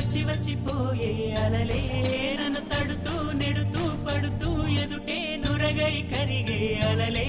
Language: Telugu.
వచ్చి వచ్చిపోయే అలలే నన్ను తడుతూ నెడుతూ పడుతూ ఎదుటే నురగై కరిగే అలలే